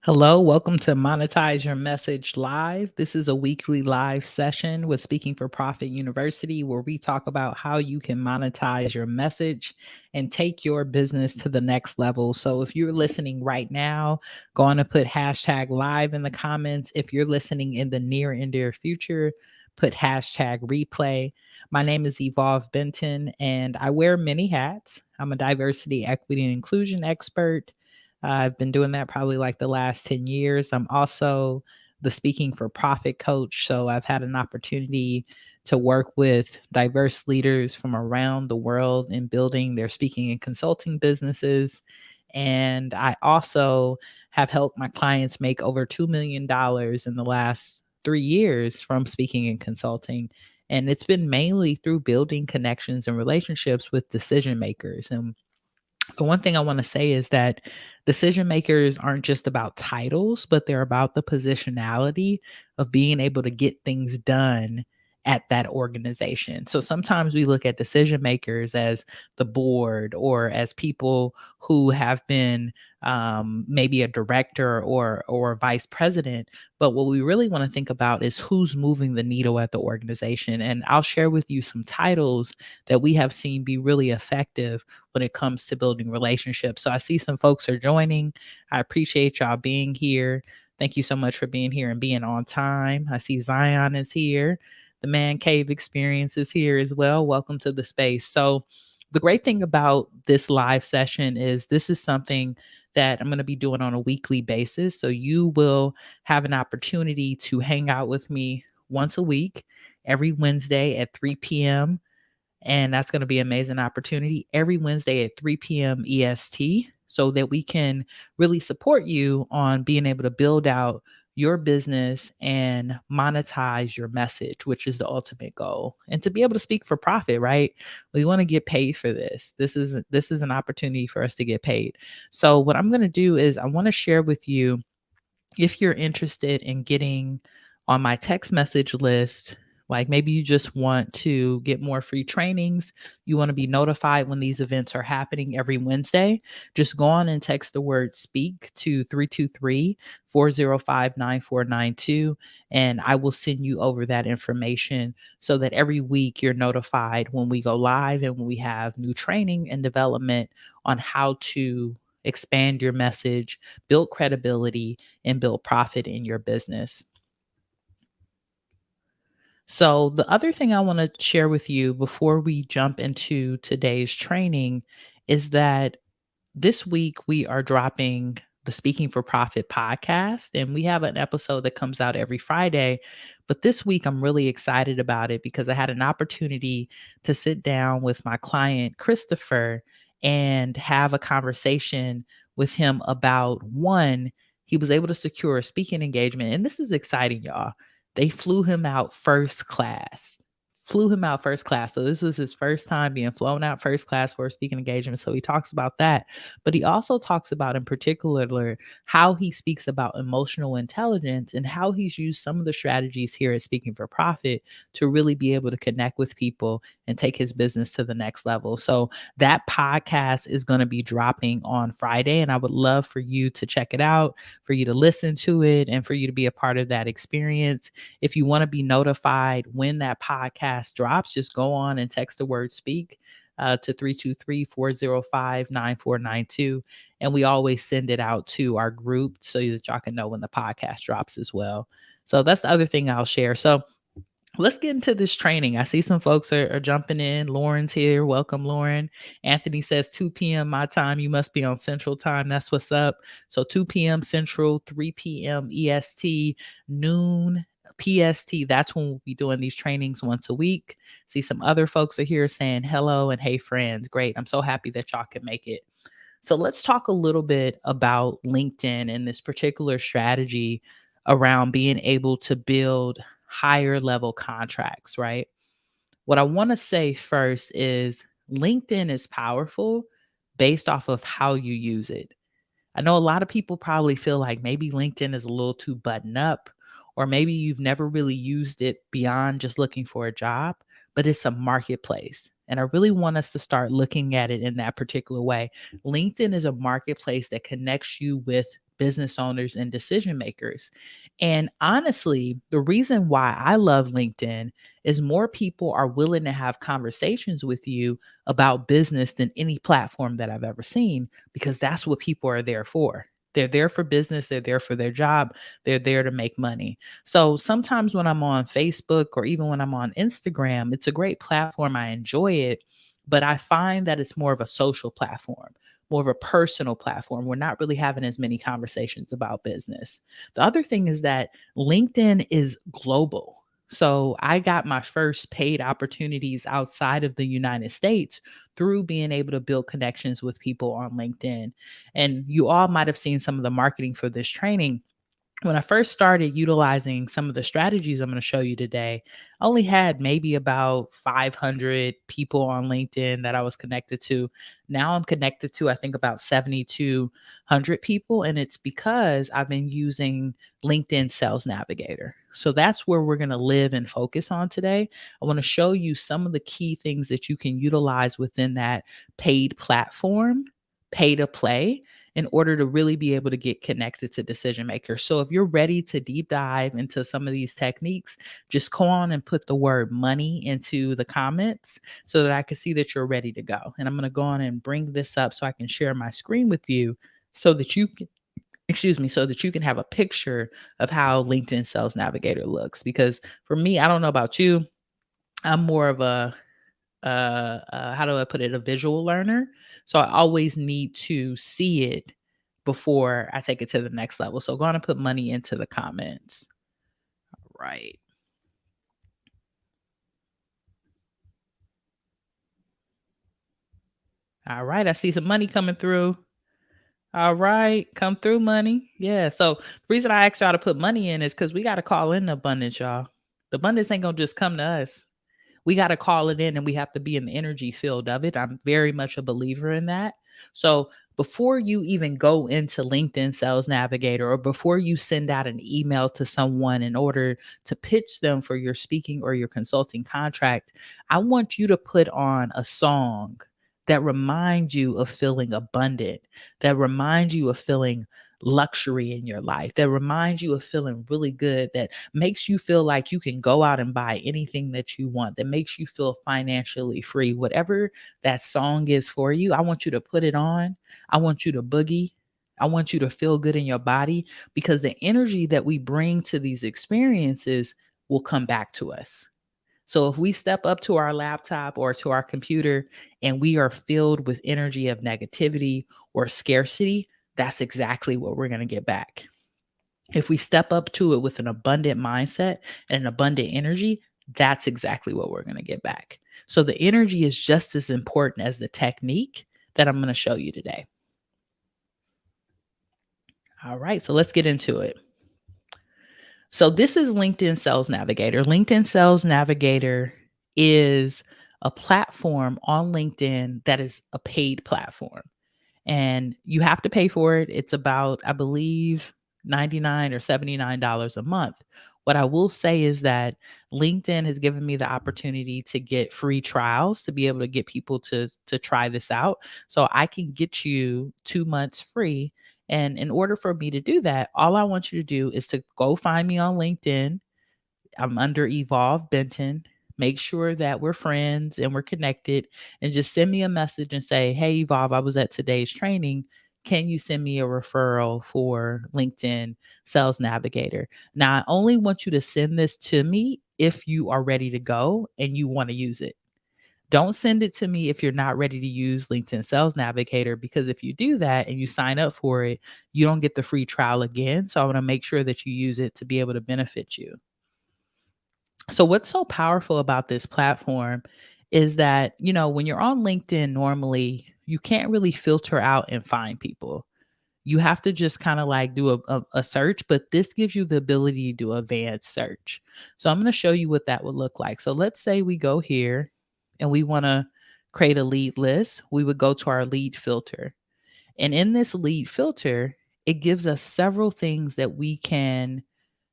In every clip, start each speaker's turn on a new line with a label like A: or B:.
A: Hello, welcome to Monetize Your Message Live. This is a weekly live session with Speaking for Profit University where we talk about how you can monetize your message and take your business to the next level. So if you're listening right now, go on to put hashtag live in the comments. If you're listening in the near and dear future, put hashtag replay. My name is Evolve Benton and I wear many hats. I'm a diversity, equity, and inclusion expert. I've been doing that probably like the last 10 years. I'm also the Speaking for Profit coach. So I've had an opportunity to work with diverse leaders from around the world in building their speaking and consulting businesses. And I also have helped my clients make over $2 million in the last 3 years from speaking and consulting. And it's been mainly through building connections and relationships with decision makers. And the one thing I want to say is that decision makers aren't just about titles, but they're about the positionality of being able to get things done at that organization. So sometimes we look at decision makers as the board or as people who have been maybe a director or a vice president. But what we really want to think about is who's moving the needle at the organization. And I'll share with you some titles that we have seen be really effective when it comes to building relationships. So I see some folks are joining. I appreciate y'all being here. Thank you so much for being here and being on time. I see Zion is here. The Man Cave Experience is here as well. Welcome to the space. So the great thing about this live session is this is something that I'm going to be doing on a weekly basis. So you will have an opportunity to hang out with me once a week, every Wednesday at 3 p.m. And that's going to be an amazing opportunity every Wednesday at 3 p.m. EST so that we can really support you on being able to build out your business and monetize your message, which is the ultimate goal. And to be able to speak for profit, right? We want to get paid for this. This is an opportunity for us to get paid. So what I'm going to do is I want to share with you, if you're interested in getting on my text message list, like maybe you just want to get more free trainings, you want to be notified when these events are happening every Wednesday, just go on and text the word speak to 323-405-9492, and I will send you over that information so that every week you're notified when we go live and when we have new training and development on how to expand your message, build credibility, and build profit in your business. So, the other thing I want to share with you before we jump into today's training is that this week we are dropping the Speaking for Profit podcast, and we have an episode that comes out every Friday. But this week I'm really excited about it because I had an opportunity to sit down with my client, Christopher, and have a conversation with him about one, he was able to secure a speaking engagement. And this is exciting, y'all. They flew him out first class. Flew him out first class. So this was his first time being flown out first class for a speaking engagement. So he talks about that. But he also talks about in particular how he speaks about emotional intelligence and how he's used some of the strategies here at Speaking for Profit to really be able to connect with people and take his business to the next level. So that podcast is going to be dropping on Friday. And I would love for you to check it out, for you to listen to it, and for you to be a part of that experience. If you want to be notified when that podcast drops, just go on and text the word speak to 323-405-9492. And we always send it out to our group so that y'all can know when the podcast drops as well. So that's the other thing I'll share. So let's get into this training. I see some folks are jumping in. Lauren's here. Welcome, Lauren. Anthony says 2 p.m. my time. You must be on Central Time. That's what's up. So 2 p.m. Central, 3 p.m. EST, noon PST. That's when we'll be doing these trainings once a week. See some other folks are here saying hello and hey, friends. Great. I'm so happy that y'all can make it. So let's talk a little bit about LinkedIn and this particular strategy around being able to build higher level contracts, right? What I want to say first is LinkedIn is powerful based off of how you use it. I know a lot of people probably feel like maybe LinkedIn is a little too button up, or maybe you've never really used it beyond just looking for a job, but it's a marketplace. And I really want us to start looking at it in that particular way. LinkedIn is a marketplace that connects you with business owners and decision makers. And honestly, the reason why I love LinkedIn is more people are willing to have conversations with you about business than any platform that I've ever seen, because that's what people are there for. They're there for business, they're there for their job, they're there to make money. So sometimes when I'm on Facebook or even when I'm on Instagram, it's a great platform. I enjoy it, but I find that it's more of a social platform, more of a personal platform. We're not really having as many conversations about business. The other thing is that LinkedIn is global. So I got my first paid opportunities outside of the United States through being able to build connections with people on LinkedIn. And you all might have seen some of the marketing for this training. When I first started utilizing some of the strategies I'm going to show you today, I only had maybe about 500 people on LinkedIn that I was connected to. Now I'm connected to, I think, about 7,200 people. And it's because I've been using LinkedIn Sales Navigator. So that's where we're going to live and focus on today. I want to show you some of the key things that you can utilize within that paid platform, pay to play, in order to really be able to get connected to decision makers. So if you're ready to deep dive into some of these techniques, just go on and put the word money into the comments so that I can see that you're ready to go. And I'm going to go on and bring this up so I can share my screen with you so that you can, so that you can have a picture of how LinkedIn Sales Navigator looks. Because for me, I don't know about you, I'm more of a how do I put it, a visual learner. So I always need to see it before I take it to the next level. So go on and put money into the comments. Right. All right. I see some money coming through. All right. Come through, money. Yeah. So the reason I asked y'all to put money in is because we got to call in the abundance, y'all. The abundance ain't gonna just come to us. We got to call it in and we have to be in the energy field of it. I'm very much a believer in that. So before you even go into LinkedIn Sales Navigator or before you send out an email to someone in order to pitch them for your speaking or your consulting contract, I want you to put on a song that reminds you of feeling abundant, that reminds you of feeling luxury in your life, that reminds you of feeling really good, that makes you feel like you can go out and buy anything that you want, that makes you feel financially free. Whatever that song is for you, I want you to put it on. I want you to boogie. I want you to feel good in your body, because the energy that we bring to these experiences will come back to us. So if we step up to our laptop or to our computer and we are filled with energy of negativity or scarcity, that's exactly what we're going to get back. If we step up to it with an abundant mindset and an abundant energy, that's exactly what we're going to get back. So the energy is just as important as the technique that I'm going to show you today. All right, so let's get into it. So this is LinkedIn Sales Navigator. LinkedIn Sales Navigator is a platform on LinkedIn that is a paid platform, and you have to pay for it. It's about, I believe, 99 or $79 a month. What I will say is that LinkedIn has given me the opportunity to get free trials to be able to get people to try this out. So I can get you 2 months free. And in order for me to do that, all I want you to do is to go find me on LinkedIn. I'm under Evolve Benton. Make sure that we're friends and we're connected, and just send me a message and say, "Hey, Evolve, I was at today's training. Can you send me a referral for LinkedIn Sales Navigator?" Now, I only want you to send this to me if you are ready to go and you want to use it. Don't send it to me if you're not ready to use LinkedIn Sales Navigator, because if you do that and you sign up for it, you don't get the free trial again. So I want to make sure that you use it to be able to benefit you. So what's so powerful about this platform is that, when you're on LinkedIn normally, you can't really filter out and find people. You have to just kind of like do a search, but this gives you the ability to do advanced search. So I'm going to show you what that would look like. So let's say we go here and we want to create a lead list. We would go to our lead filter. And in this lead filter, it gives us several things that we can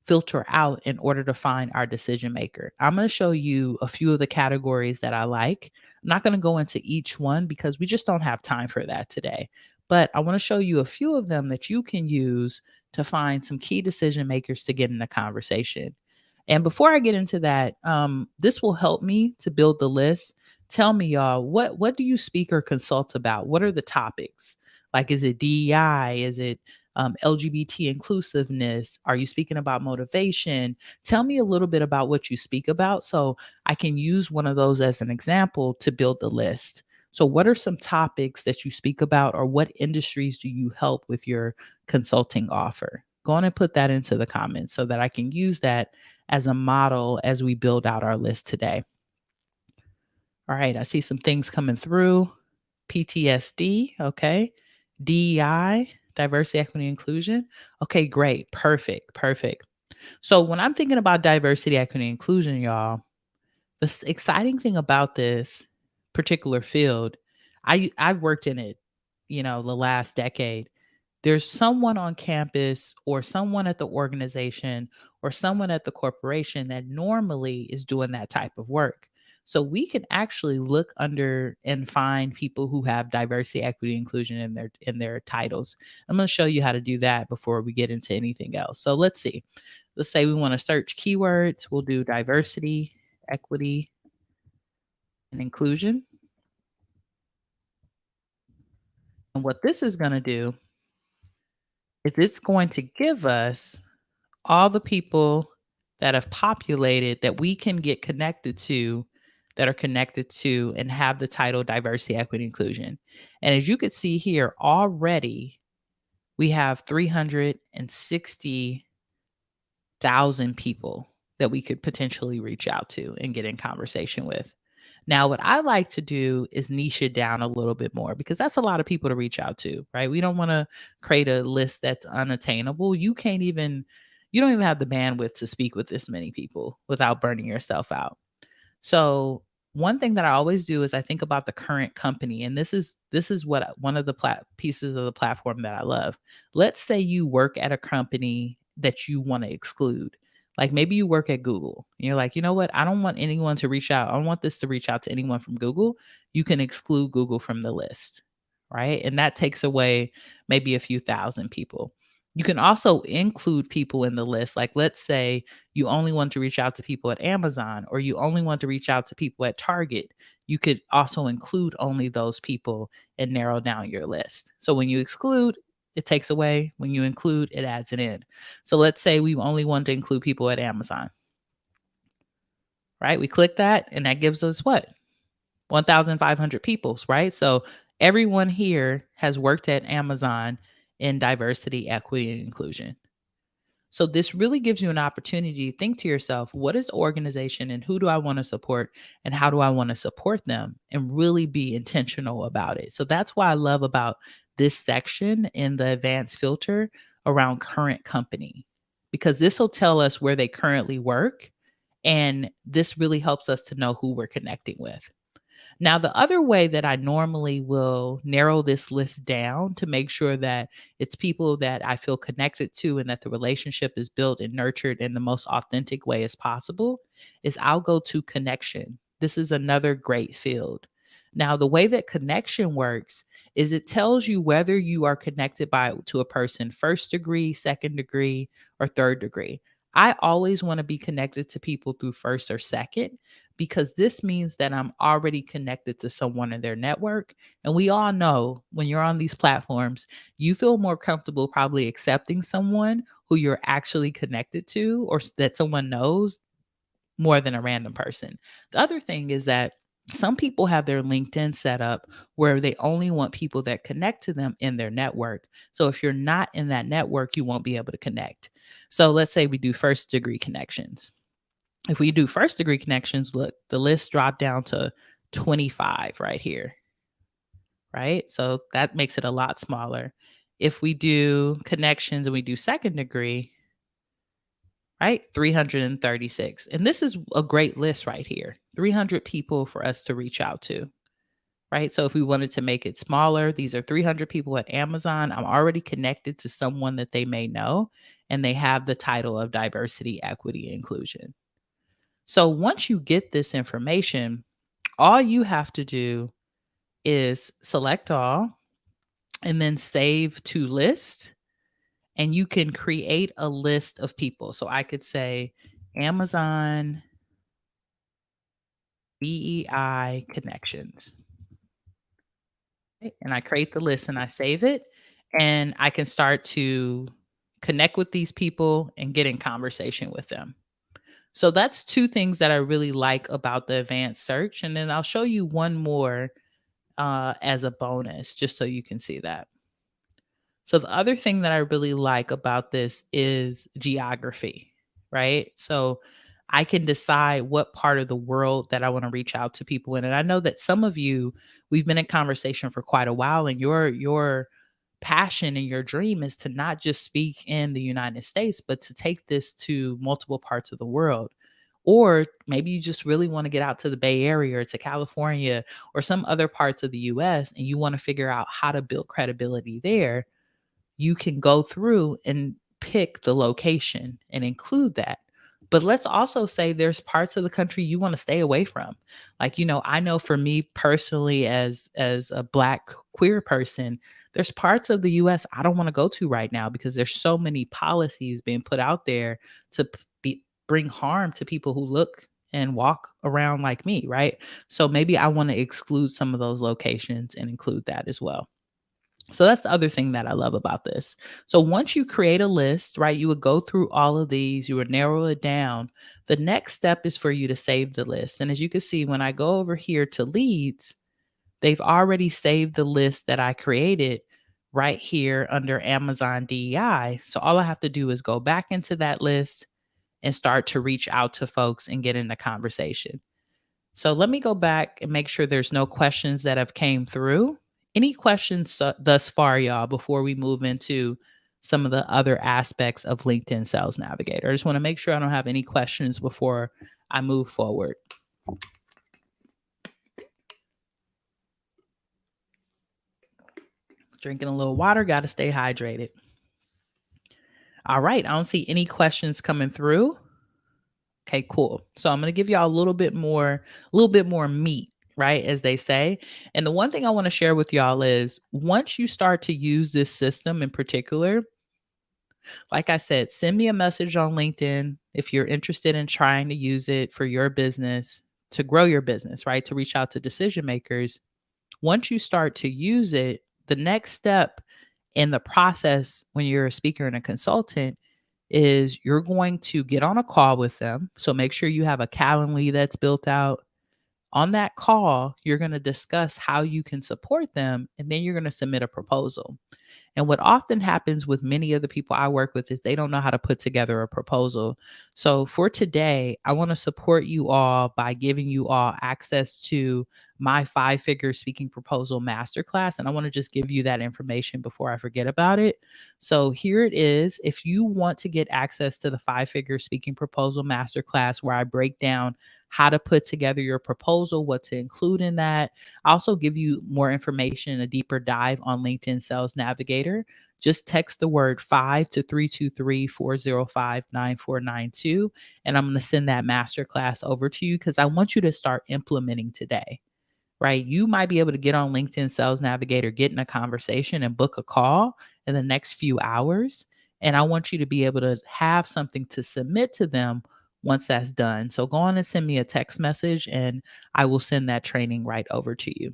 A: filter out in order to find our decision maker. I'm going to show you a few of the categories that I like. I'm not going to go into each one because we just don't have time for that today. but I want to show you a few of them that you can use to find some key decision makers to get in a conversation. And before I get into that, this will help me to build the list. Tell me, y'all, what do you speak or consult about? What are the topics? Like, is it DEI? Is it LGBT inclusiveness? Are you speaking about motivation? Tell me a little bit about what you speak about so I can use one of those as an example to build the list. So, what are some topics that you speak about, or what industries do you help with your consulting offer? Go on and put that into the comments so that I can use that as a model as we build out our list today. All right, I see some things coming through. PTSD, okay. DEI, diversity, equity, inclusion. Okay, great. Perfect. Perfect. So when I'm thinking about diversity, equity, inclusion, y'all, the exciting thing about this particular field, I've worked in it, the last decade. There's someone on campus or someone at the organization or someone at the corporation that normally is doing that type of work. So we can actually look under and find people who have diversity, equity, inclusion in their titles. I'm going to show you how to do that before we get into anything else. So let's see. Let's say we want to search keywords. We'll do diversity, equity, and inclusion. And what this is going to do is it's going to give us all the people that have populated that we can get connected to, that are connected to and have the title diversity, equity, inclusion. And as you can see here already, we have 360,000 people that we could potentially reach out to and get in conversation with. Now, what I like to do is niche it down a little bit more because that's a lot of people to reach out to, right? We don't want to create a list that's unattainable. You don't even have the bandwidth to speak with this many people without burning yourself out. So one thing that I always do is I think about the current company, and this is what one of the pieces of the platform that I love. Let's say you work at a company that you want to exclude. Like maybe you work at Google. And you're like, you know what? I don't want anyone to reach out. I don't want this to reach out to anyone from Google. You can exclude Google from the list, right? And that takes away maybe a few thousand people. You can also include people in the list. Like let's say you only want to reach out to people at Amazon or you only want to reach out to people at Target. You could also include only those people and narrow down your list. So when you exclude, it takes away. When you include, it adds it in. So let's say we only want to include people at Amazon, right? We click that and that gives us what? 1,500 people, right? So everyone here has worked at Amazon in diversity, equity, and inclusion. So this really gives you an opportunity to think to yourself, what is the organization and who do I want to support and how do I want to support them and really be intentional about it. So that's why I love about this section in the advanced filter around current company, because this will tell us where they currently work. And this really helps us to know who we're connecting with. Now, the other way that I normally will narrow this list down to make sure that it's people that I feel connected to and that the relationship is built and nurtured in the most authentic way as possible is I'll go to connection. This is another great field. Now, the way that connection works is it tells you whether you are connected to a person first degree, second degree, or third degree. I always want to be connected to people through first or second because this means that I'm already connected to someone in their network. And we all know when you're on these platforms, you feel more comfortable probably accepting someone who you're actually connected to or that someone knows more than a random person. The other thing is that some people have their LinkedIn set up where they only want people that connect to them in their network. So if you're not in that network, you won't be able to connect. So let's say we do first degree connections. If we do first degree connections, look, the list dropped down to 25 right here, right? So that makes it a lot smaller. If we do connections and we do second degree, right? 336. And this is a great list right here. 300 people for us to reach out to, right? So if we wanted to make it smaller, these are 300 people at Amazon. I'm already connected to someone that they may know, and they have the title of diversity, equity, inclusion. So once you get this information, all you have to do is select all and then save to list, and you can create a list of people. So I could say Amazon BEI connections. Right? And I create the list and I save it, and I can start to connect with these people and get in conversation with them. So that's two things that I really like about the advanced search. And then I'll show you one more as a bonus, just so you can see that. So the other thing that I really like about this is geography, right? So I can decide what part of the world that I want to reach out to people in. And I know that some of you, we've been in conversation for quite a while, and your passion and your dream is to not just speak in the United States, but to take this to multiple parts of the world. Or maybe you just really want to get out to the Bay Area or to California or some other parts of the US, and you want to figure out how to build credibility there. You can go through and pick the location and include that. But let's also say there's parts of the country you want to stay away from. Like, I know for me personally, as a black queer person, there's parts of the US I don't want to go to right now because there's so many policies being put out there to bring harm to people who look and walk around like me, right? So maybe I want to exclude some of those locations and include that as well. So that's the other thing that I love about this. So once you create a list, right, you would go through all of these, you would narrow it down. The next step is for you to save the list. And as you can see, when I go over here to leads, they've already saved the list that I created right here under Amazon DEI. So all I have to do is go back into that list and start to reach out to folks and get in the conversation. So let me go back and make sure there's no questions that have came through. Any questions thus far, y'all, before we move into some of the other aspects of LinkedIn Sales Navigator? I just want to make sure I don't have any questions before I move forward. Drinking a little water, got to stay hydrated. All right, I don't see any questions coming through. Okay, cool. So I'm going to give y'all a little bit more meat, right? As they say. And the one thing I want to share with y'all is once you start to use this system in particular, like I said, send me a message on LinkedIn if you're interested in trying to use it for your business to grow your business, right? To reach out to decision makers. Once you start to use it, the next step in the process when you're a speaker and a consultant is you're going to get on a call with them. So make sure you have a Calendly that's built out. On that call, you're going to discuss how you can support them, and then you're going to submit a proposal. And what often happens with many of the people I work with is they don't know how to put together a proposal. So for today, I want to support you all by giving you all access to my 5-figure speaking proposal masterclass. And I want to just give you that information before I forget about it. So here it is. If you want to get access to the 5-figure speaking proposal masterclass, where I break down how to put together your proposal, what to include in that, I also give you more information, a deeper dive on LinkedIn Sales Navigator. Just text the word 5 to 323-405-9492. And I'm going to send that masterclass over to you because I want you to start implementing today, right? You might be able to get on LinkedIn Sales Navigator, get in a conversation, and book a call in the next few hours. And I want you to be able to have something to submit to them once that's done. So go on and send me a text message, and I will send that training right over to you.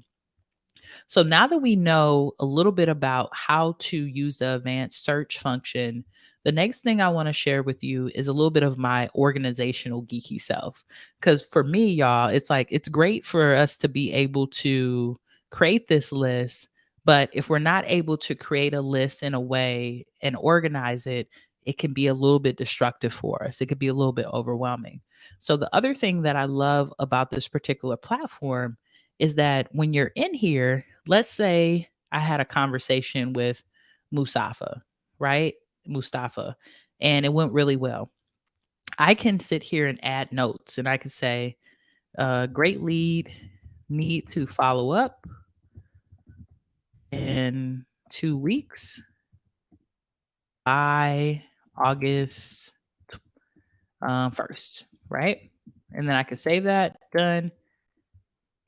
A: So now that we know a little bit about how to use the advanced search function, the next thing I want to share with you is a little bit of my organizational geeky self. Because for me, y'all, it's like it's great for us to be able to create this list. But if we're not able to create a list in a way and organize it, it can be a little bit destructive for us. It could be a little bit overwhelming. So, the other thing that I love about this particular platform is that when you're in here, let's say I had a conversation with Mustafa, right? Mustafa, and it went really well. I can sit here and add notes and I can say, great lead, need to follow up in 2 weeks by August 1st, right? And then I can save that, done.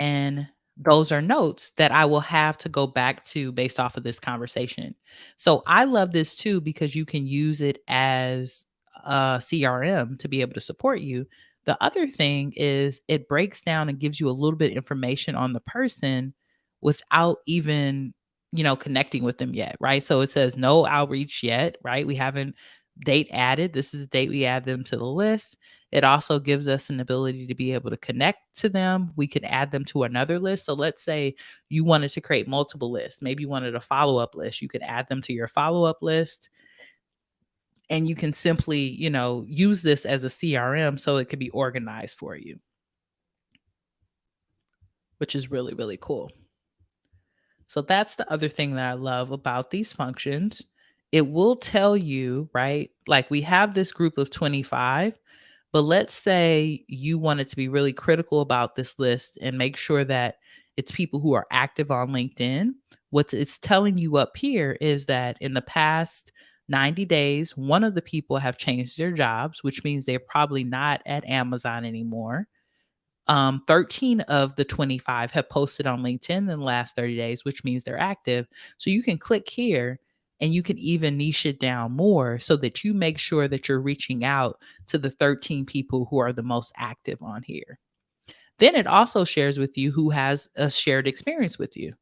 A: And those are notes that I will have to go back to based off of this conversation. So I love this too because you can use it as a CRM to be able to support you. The other thing is it breaks down and gives you a little bit information on the person without even, connecting with them yet, right? So it says no outreach yet, right? We haven't date added. This is the date we add them to the list. It also gives us an ability to be able to connect to them. We can add them to another list. So let's say you wanted to create multiple lists. Maybe you wanted a follow up list. You could add them to your follow up list and you can simply, use this as a CRM so it could be organized for you, which is really, really cool. So that's the other thing that I love about these functions. It will tell you, right? Like we have this group of 25. But let's say you wanted to be really critical about this list and make sure that it's people who are active on LinkedIn. What it's telling you up here is that in the past 90 days, one of the people have changed their jobs, which means they're probably not at Amazon anymore. 13 of the 25 have posted on LinkedIn in the last 30 days, which means they're active. So you can click here and you can even niche it down more so that you make sure that you're reaching out to the 13 people who are the most active on here. Then it also shares with you who has a shared experience with you,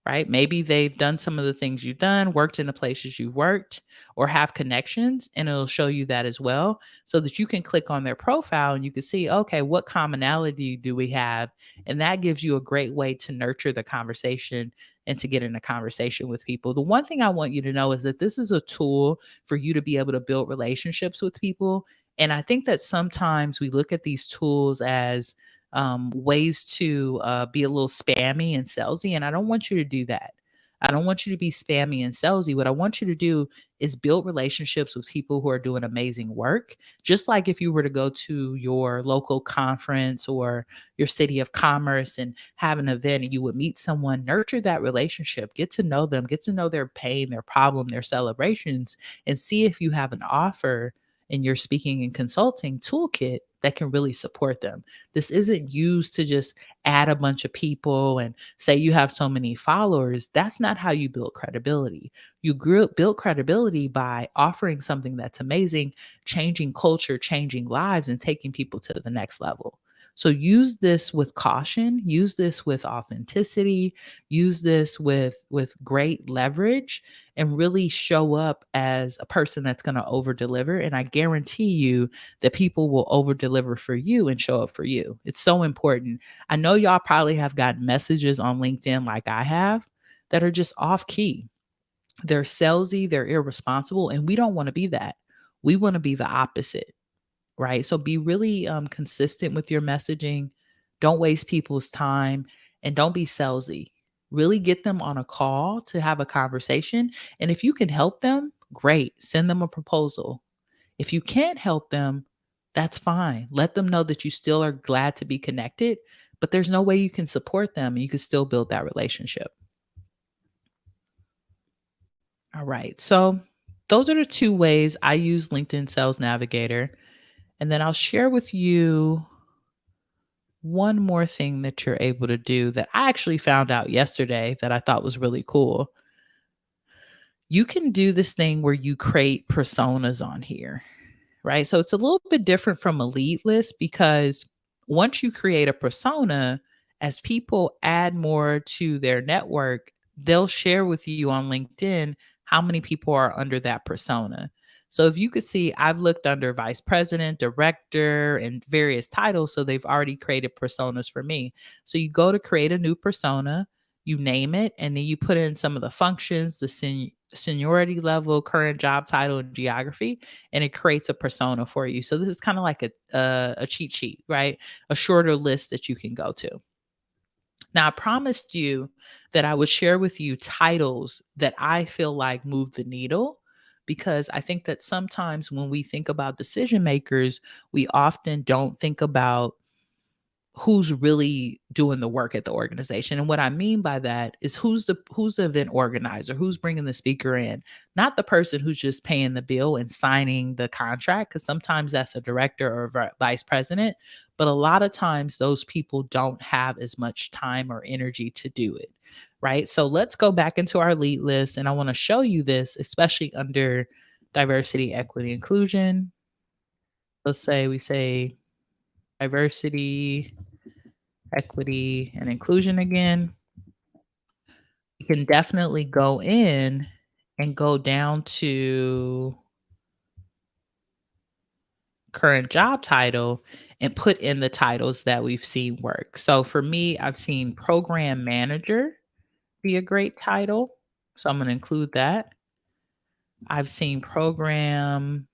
A: right? Maybe they've done some of the things you've done, worked in the places you've worked, or have connections, and it'll show you that as well so that you can click on their profile and you can see, okay, what commonality do we have? And that gives you a great way to nurture the conversation and to get in a conversation with people. The one thing I want you to know is that this is a tool for you to be able to build relationships with people. And I think that sometimes we look at these tools as ways to be a little spammy and salesy. And I don't want you to do that. I don't want you to be spammy and salesy. What I want you to do is build relationships with people who are doing amazing work. Just like if you were to go to your local conference or your city of commerce and have an event and you would meet someone, nurture that relationship, get to know them, get to know their pain, their problem, their celebrations, and see if you have an offer in your speaking and consulting toolkit that can really support them. This isn't used to just add a bunch of people and say you have so many followers. That's not how you build credibility. Build credibility by offering something that's amazing, changing culture, changing lives, and taking people to the next level. So use this with caution, use this with authenticity, use this with great leverage and really show up as a person that's going to over deliver. And I guarantee you that people will over deliver for you and show up for you. It's so important. I know y'all probably have gotten messages on LinkedIn like I have that are just off key. They're salesy, they're irresponsible, and we don't want to be that. We want to be the opposite, right? So be really consistent with your messaging. Don't waste people's time and don't be salesy. Really get them on a call to have a conversation. And if you can help them, great. Send them a proposal. If you can't help them, that's fine. Let them know that you still are glad to be connected, but there's no way you can support them and you can still build that relationship. All right. So those are the two ways I use LinkedIn Sales Navigator. And then I'll share with you one more thing that you're able to do that I actually found out yesterday that I thought was really cool. You can do this thing where you create personas on here, right? So it's a little bit different from a lead list because once you create a persona, as people add more to their network, they'll share with you on LinkedIn how many people are under that persona. So if you could see, I've looked under vice president, director, and various titles. So they've already created personas for me. So you go to create a new persona, you name it, and then you put in some of the functions, the seniority level, current job title, and geography, and it creates a persona for you. So this is kind of like a cheat sheet, right? A shorter list that you can go to. Now, I promised you that I would share with you titles that I feel like move the needle because I think that sometimes when we think about decision makers, we often don't think about who's really doing the work at the organization. And what I mean by that is who's the event organizer, who's bringing the speaker in, not the person who's just paying the bill and signing the contract, because sometimes that's a director or vice president, But a lot of times those people don't have as much time or energy to do it. Right. So let's go back into our lead list. And I want to show you this, especially under diversity, equity, inclusion. Let's say we say diversity, equity, and inclusion again. You can definitely go in and go down to current job title and put in the titles that we've seen work. So for me, I've seen program manager be a great title. So I'm going to include that. I've seen program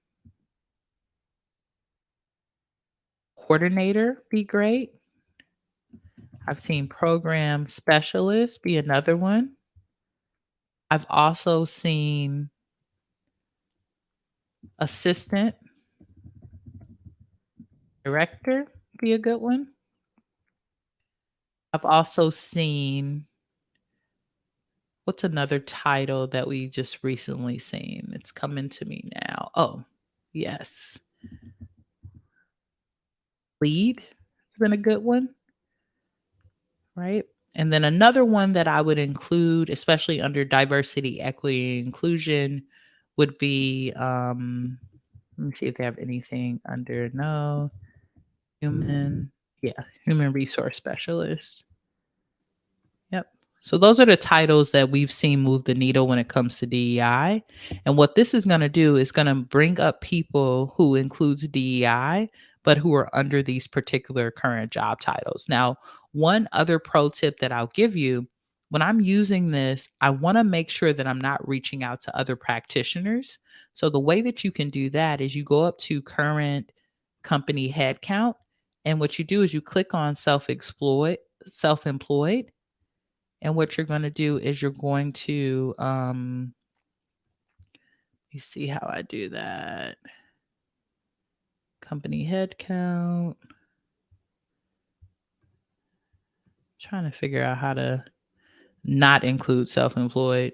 A: coordinator be great. I've seen program specialist be another one. I've also seen assistant director be a good one. I've also seen what's another title that we just recently seen? It's coming to me now. Oh, yes. Lead has been a good one, right? And then another one that I would include, especially under diversity, equity, and inclusion, would be let me see if they have anything under no human, yeah, human resource specialist. Yep. So those are the titles that we've seen move the needle when it comes to DEI. And what this is going to do is going to bring up people who includes DEI, but who are under these particular current job titles. Now, one other pro tip that I'll give you, when I'm using this, I want to make sure that I'm not reaching out to other practitioners. So the way that you can do that is you go up to current company headcount. And what you do is you click on self-employed, and what you're going to do is you're going to, you see how I do that. Company headcount. Trying to figure out how to not include self-employed.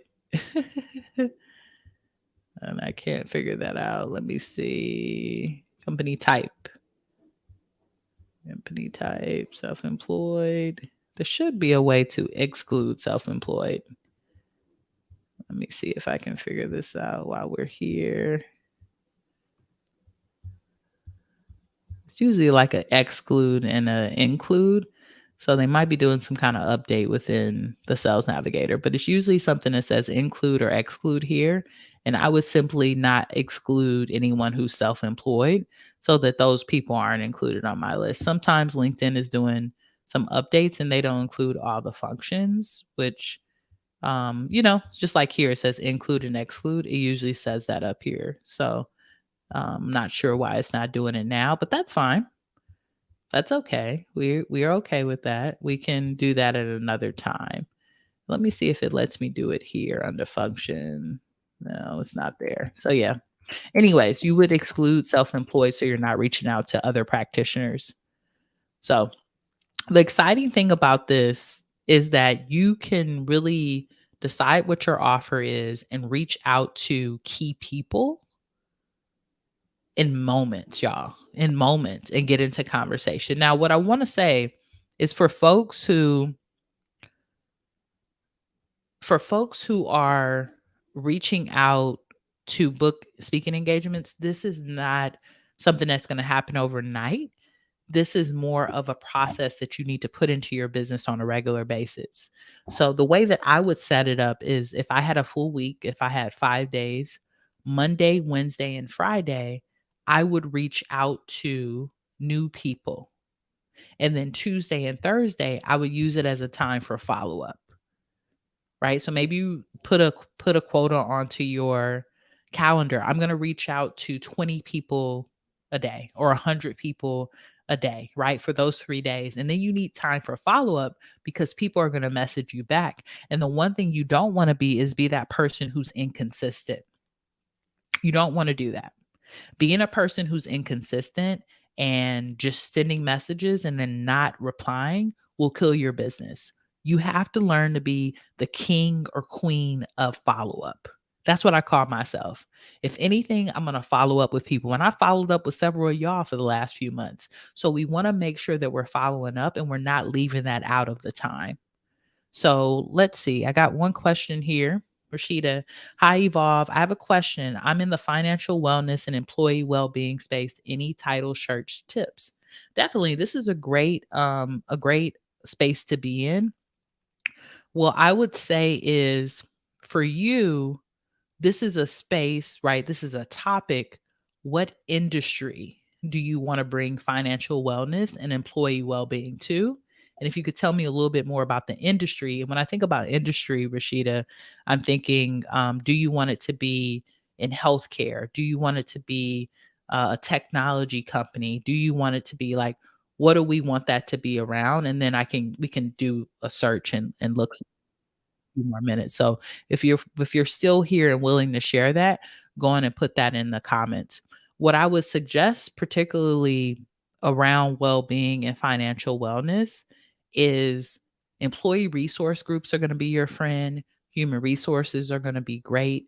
A: And I can't figure that out. Let me see. Company type. Company type, self-employed. There should be a way to exclude self-employed. Let me see if I can figure this out while we're here. It's usually like an exclude and an include. So they might be doing some kind of update within the Sales Navigator, but it's usually something that says include or exclude here. And I would simply not exclude anyone who's self-employed so that those people aren't included on my list. Sometimes LinkedIn is doing some updates and they don't include all the functions, which, just like here, it says include and exclude. It usually says that up here. So I'm not sure why it's not doing it now, but that's fine. That's okay. We're okay with that. We can do that at another time. Let me see if it lets me do it here under function. No, it's not there. So yeah. Anyways, you would exclude self-employed so you're not reaching out to other practitioners. So the exciting thing about this is that you can really decide what your offer is and reach out to key people in moments, y'all, in moments, and get into conversation. Now, what I want to say is for folks who are reaching out to book speaking engagements, this is not something that's going to happen overnight. This is more of a process that you need to put into your business on a regular basis. So the way that I would set it up is if I had a full week, if I had 5 days, Monday, Wednesday, and Friday, I would reach out to new people. And then Tuesday and Thursday, I would use it as a time for follow-up. Right? So maybe you put a quota onto your calendar. I'm going to reach out to 20 people a day or 100 people a day, right? For those 3 days. And then you need time for follow-up because people are going to message you back. And the one thing you don't want to be that person who's inconsistent. You don't want to do that. Being a person who's inconsistent and just sending messages and then not replying will kill your business. You have to learn to be the king or queen of follow up. That's what I call myself. If anything, I'm going to follow up with people. And I followed up with several of y'all for the last few months. So we want to make sure that we're following up and we're not leaving that out of the time. So let's see. I got one question here. Rashida, hi Evolve. I have a question. I'm in the financial wellness and employee well-being space. Any title search tips? Definitely. This is a great space to be in. Well, I would say is for you, this is a space, right? This is a topic. What industry do you want to bring financial wellness and employee well-being to? And if you could tell me a little bit more about the industry. And when I think about industry, Rashida, I'm thinking, do you want it to be in healthcare? Do you want it to be a technology company? Do you want it to be like, what do we want that to be around? And then we can do a search and look few more minutes. So if you're still here and willing to share that, go on and put that in the comments. What I would suggest, particularly around well-being and financial wellness, is employee resource groups are going to be your friend. Human resources are going to be great.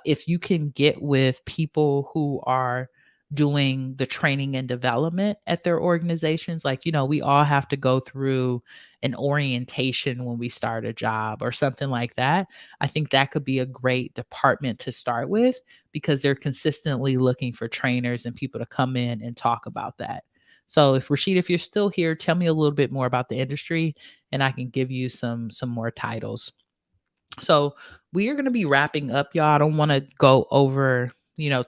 A: If you can get with people who are doing the training and development at their organizations, like, we all have to go through an orientation when we start a job or something like that. I think that could be a great department to start with because they're consistently looking for trainers and people to come in and talk about that. So if you're still here, tell me a little bit more about the industry and I can give you some more titles. So we are going to be wrapping up, y'all. I don't want to go over,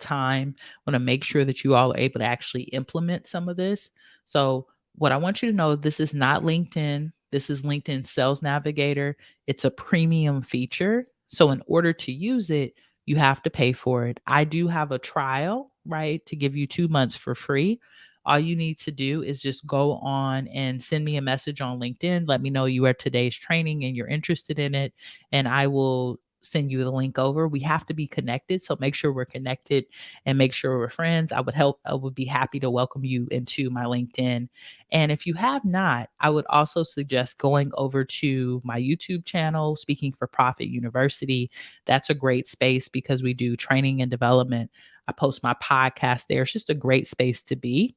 A: time. I want to make sure that you all are able to actually implement some of this. So what I want you to know, this is not LinkedIn. This is LinkedIn Sales Navigator. It's a premium feature. So in order to use it, you have to pay for it. I do have a trial, right, to give you 2 months for free. All you need to do is just go on and send me a message on LinkedIn. Let me know you are today's training and you're interested in it, and I will send you the link over. We have to be connected, so make sure we're connected and make sure we're friends. I would be happy to welcome you into my LinkedIn. And if you have not, I would also suggest going over to my YouTube channel, Speaking for Profit University. That's a great space because we do training and development. I post my podcast there. It's just a great space to be.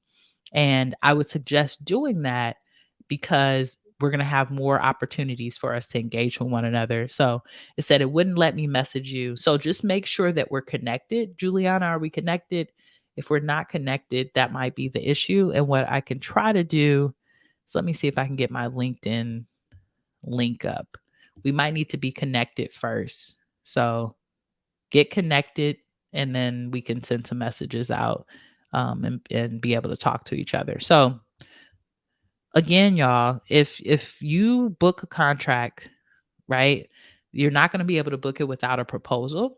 A: And I would suggest doing that because we're going to have more opportunities for us to engage with one another. So it said it wouldn't let me message you. So just make sure that we're connected. Juliana, are we connected? If we're not connected, that might be the issue. And what I can try to do is let me see if I can get my LinkedIn link up. We might need to be connected first. So get connected and then we can send some messages out and be able to talk to each other. So again, y'all, if you book a contract, right, you're not going to be able to book it without a proposal.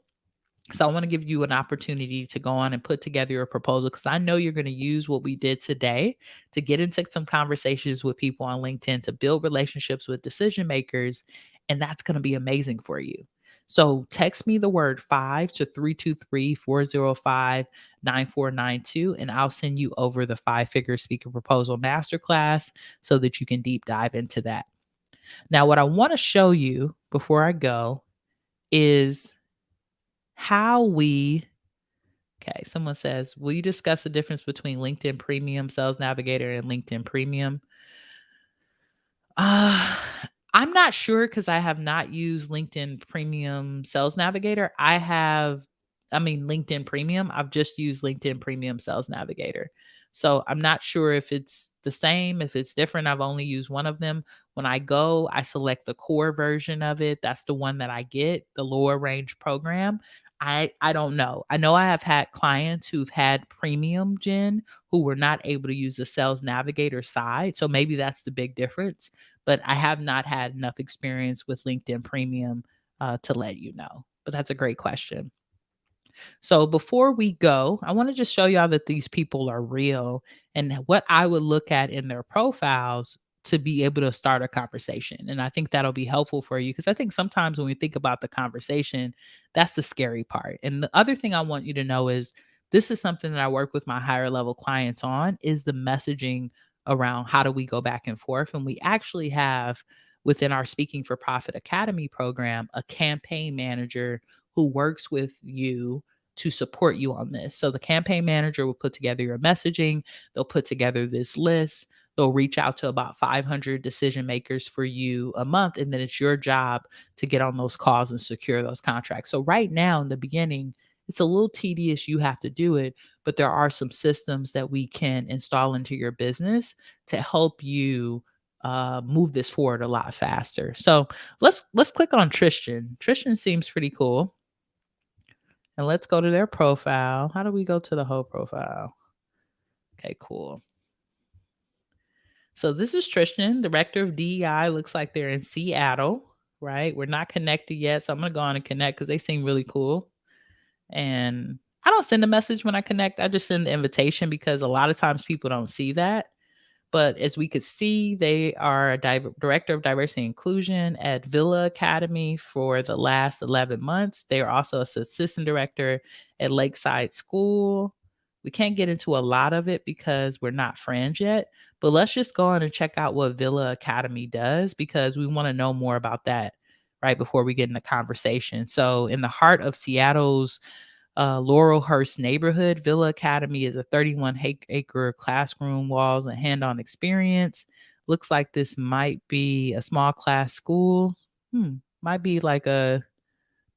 A: So I want to give you an opportunity to go on and put together your proposal because I know you're going to use what we did today to get into some conversations with people on LinkedIn to build relationships with decision makers. And that's going to be amazing for you. So text me the word 5 to 323-405-9492, and I'll send you over the 5-figure speaker proposal masterclass so that you can deep dive into that. Now, what I want to show you before I go is how we okay, someone says, will you discuss the difference between LinkedIn Premium Sales Navigator and LinkedIn Premium? Uh, I'm not sure because I have not used LinkedIn Premium Sales Navigator. LinkedIn Premium. I've just used LinkedIn Premium Sales Navigator. So I'm not sure if it's the same, if it's different. I've only used one of them. When I go, I select the core version of it. That's the one that I get, the lower range program. I don't know. I know I have had clients who've had premium gen who were not able to use the sales navigator side. So maybe that's the big difference, but I have not had enough experience with LinkedIn Premium to let you know. But that's a great question. So before we go, I want to just show y'all that these people are real and what I would look at in their profiles to be able to start a conversation. And I think that'll be helpful for you because I think sometimes when we think about the conversation, that's the scary part. And the other thing I want you to know is this is something that I work with my higher level clients on is the messaging around how do we go back and forth. And we actually have within our Speaking for Profit Academy program, a campaign manager who works with you to support you on this. So the campaign manager will put together your messaging, they'll put together this list, they'll reach out to about 500 decision makers for you a month, and then it's your job to get on those calls and secure those contracts. So right now in the beginning, it's a little tedious, you have to do it, but there are some systems that we can install into your business to help you move this forward a lot faster. So let's click on Tristan. Tristan seems pretty cool. And let's go to their profile. How do we go to the whole profile? Okay, cool. So this is Tristan, director of DEI. Looks like they're in Seattle, right? We're not connected yet. So I'm going to go on and connect because they seem really cool. And I don't send a message when I connect. I just send the invitation because a lot of times people don't see that. But as we could see, they are a director of diversity and inclusion at Villa Academy for the last 11 months. They are also assistant director at Lakeside School. We can't get into a lot of it because we're not friends yet, but let's just go on and check out what Villa Academy does because we want to know more about that right before we get in the conversation. So, in the heart of Seattle's Laurelhurst neighborhood, Villa Academy is a 31-acre classroom walls and hand-on experience. Looks like this might be a small class school. Might be like a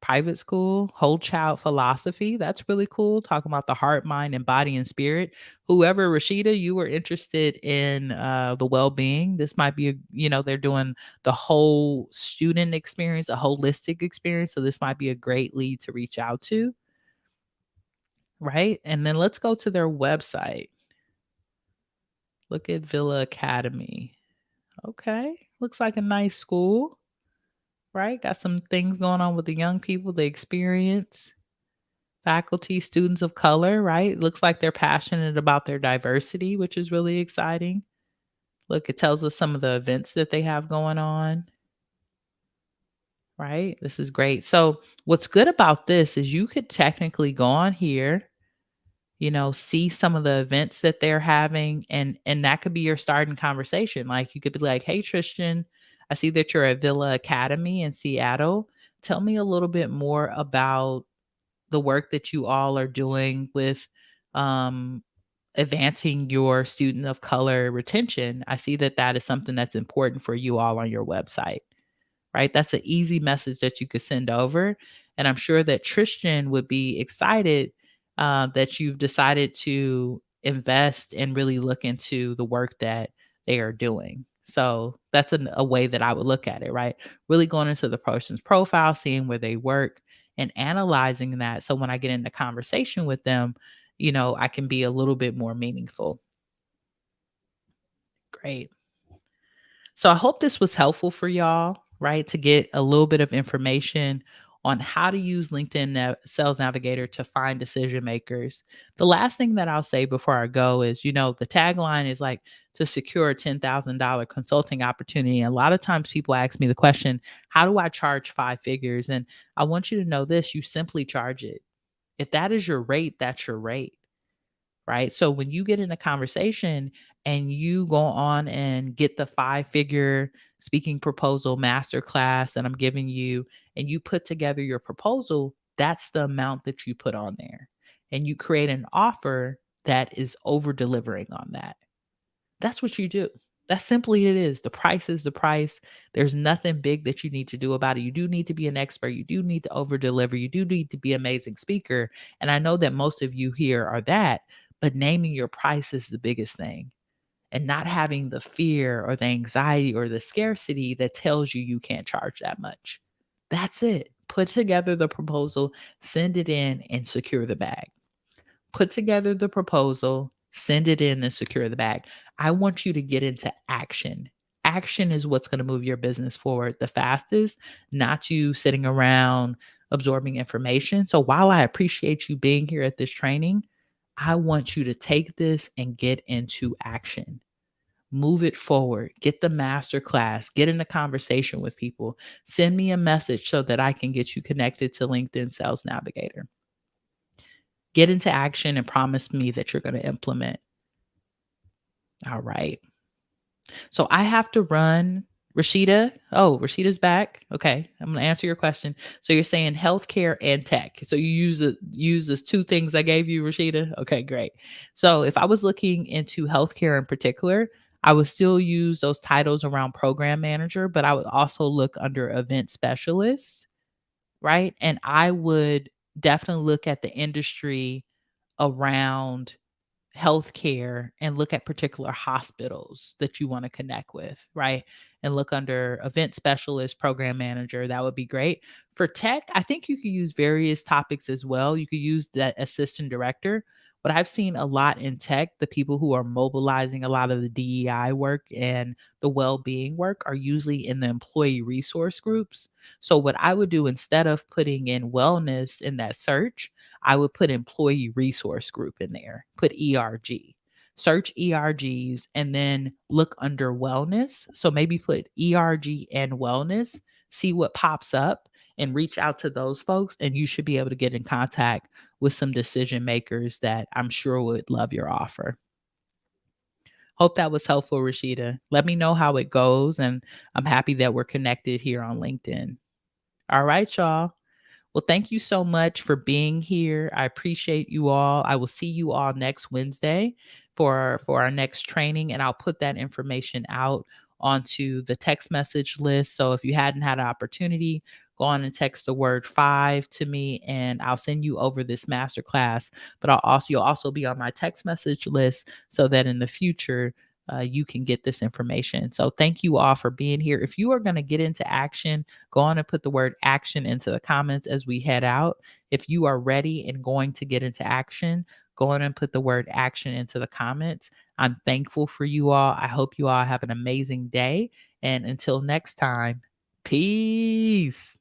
A: private school. Whole child philosophy. That's really cool. Talking about the heart, mind, and body and spirit. Whoever, Rashida, you were interested in the well-being. This might be, they're doing the whole student experience, a holistic experience. So this might be a great lead to reach out to. Right? And then let's go to their website. Look at Villa Academy. Okay. Looks like a nice school, right? Got some things going on with the young people, the experience, faculty, students of color, right? Looks like they're passionate about their diversity, which is really exciting. Look, it tells us some of the events that they have going on, right? This is great. So, what's good about this is you could technically go on here, see some of the events that they're having, and that could be your starting conversation. Like you could be like, "Hey Tristan, I see that you're at Villa Academy in Seattle. Tell me a little bit more about the work that you all are doing with um advancing your student of color retention. I see that that is something that's important for you all on your website." Right? That's an easy message that you could send over. And I'm sure that Tristan would be excited that you've decided to invest and really look into the work that they are doing. So that's a way that I would look at it, right? Really going into the person's profile, seeing where they work and analyzing that. So when I get into conversation with them, I can be a little bit more meaningful. Great. So I hope this was helpful for y'all, right? To get a little bit of information on how to use LinkedIn Sales Navigator to find decision makers. The last thing that I'll say before I go is, the tagline is like to secure a $10,000 consulting opportunity. And a lot of times people ask me the question, how do I charge 5 figures? And I want you to know this, you simply charge it. If that is your rate, that's your rate, right? So when you get in a conversation and you go on and get the 5 figure speaking proposal masterclass that I'm giving you, and you put together your proposal, that's the amount that you put on there. And you create an offer that is over delivering on that. That's what you do. That's simply it is. The price is the price. There's nothing big that you need to do about it. You do need to be an expert. You do need to over deliver. You do need to be an amazing speaker. And I know that most of you here are that, but naming your price is the biggest thing. And not having the fear or the anxiety or the scarcity that tells you you can't charge that much. That's it. Put together the proposal, send it in, and secure the bag. Put together the proposal, send it in, and secure the bag. I want you to get into action. Action is what's going to move your business forward the fastest, not you sitting around absorbing information. So while I appreciate you being here at this training, I want you to take this and get into action. Move it forward. Get the master class. Get in a conversation with people. Send me a message so that I can get you connected to LinkedIn Sales Navigator. Get into action and promise me that you're going to implement. All right. So I have to run. Rashida. Oh, Rashida's back. Okay, I'm gonna answer your question. So you're saying healthcare and tech. So you use the two things I gave you, Rashida. Okay, great. So if I was looking into healthcare in particular, I would still use those titles around program manager, but I would also look under event specialist, right? And I would definitely look at the industry around healthcare and look at particular hospitals that you want to connect with, right? And look under event specialist, program manager. That would be great. For tech, I think you could use various topics as well. You could use that assistant director. But I've seen a lot in tech, the people who are mobilizing a lot of the DEI work and the well being work are usually in the employee resource groups. So, what I would do instead of putting in wellness in that search, I would put employee resource group in there, put ERG, search ERGs, and then look under wellness. So maybe put ERG and wellness, see what pops up, and reach out to those folks. And you should be able to get in contact with some decision makers that I'm sure would love your offer. Hope that was helpful, Rashida. Let me know how it goes. And I'm happy that we're connected here on LinkedIn. All right, y'all. Well, thank you so much for being here. I appreciate you all. I will see you all next Wednesday for our next training, and I'll put that information out onto the text message list. So if you hadn't had an opportunity, go on and text the word 5 to me and I'll send you over this masterclass. But you'll also be on my text message list so that in the future you can get this information. So thank you all for being here. If you are going to get into action, go on and put the word action into the comments as we head out. If you are ready and going to get into action, go on and put the word action into the comments. I'm thankful for you all. I hope you all have an amazing day. And until next time, peace.